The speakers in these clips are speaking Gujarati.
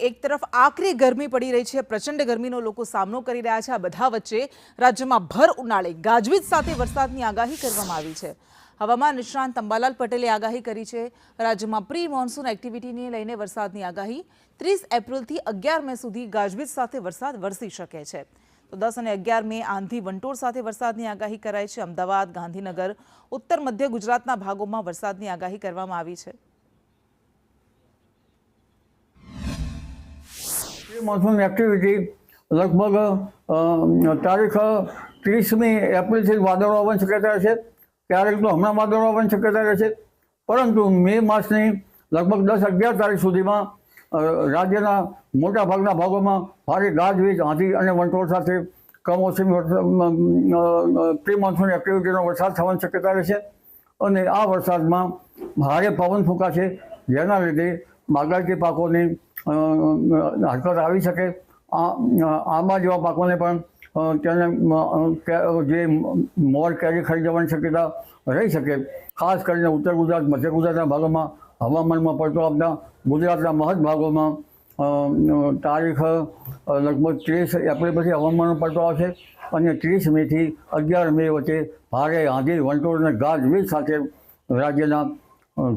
એક તરફ આકરી ગરમી પડી રહી છે, પ્રચંડ ગરમીનો લોકો સામનો કરી રહ્યા છે। આ બધા વચ્ચે રાજ્યમાં ભર ઉનાળે ગાજવીજ સાથે વરસાદની આગાહી કરવામાં આવી છે। હવામાન નિષ્ણાંત અંબાલાલ પટેલે આગાહી કરી છે। રાજ્યમાં પ્રી મોન્સૂન એક્ટિવિટીને લઈને વરસાદની આગાહી 30 એપ્રિલથી 11 મે સુધી ગાજવીજ સાથે વરસાદ વરસી શકે છે। તો 10 અને 11 મે આંધી વંટોળ સાથે વરસાદની આગાહી કરાઈ છે। અમદાવાદ, ગાંધીનગર, ઉત્તર મધ્ય ગુજરાતના ભાગોમાં વરસાદની આગાહી કરવામાં આવી છે। મોન્સૂન એક્ટિવિટી લગભગ તારીખ 30મી એપ્રિલથી વાદળો આવવાની શક્યતા રહેશે। ક્યારેક તો હમણાં વાદળો આવવાની શક્યતા રહેશે, પરંતુ મે માસની લગભગ 10-11 તારીખ સુધીમાં રાજ્યના મોટા ભાગના ભાગોમાં ભારે ગાજવીજ, આંધી અને વંટોળ સાથે કમોસમી પ્રી મોન્સૂન એક્ટિવિટીનો વરસાદ થવાની શક્યતા રહેશે અને આ વરસાદમાં ભારે પવન ફૂંકાશે, જેના લીધે બાગાયતી પાકોની હરકત આવી શકે। આંબા જેવા પાકોને પણ તેને જે મોર કેરી ખરીદવાની શક્યતા રહી શકે। ખાસ કરીને ઉત્તર ગુજરાત, મધ્ય ગુજરાતના ભાગોમાં હવામાનમાં પલટો આપતા ગુજરાતના મહદ ભાગોમાં તારીખ લગભગ 30 એપ્રિલ પછી હવામાનનો પલટો આવશે અને 30 મેથી 11 મે વચ્ચે ભારે આંધી, વંટોળ અને ગાજવીજ સાથે રાજ્યના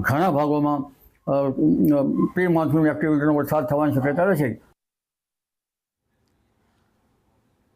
ઘણા ભાગોમાં પ્રી મોન્સૂન એક્ટિવિટીનો વરસાદ થવાની શક્યતા રહેશે।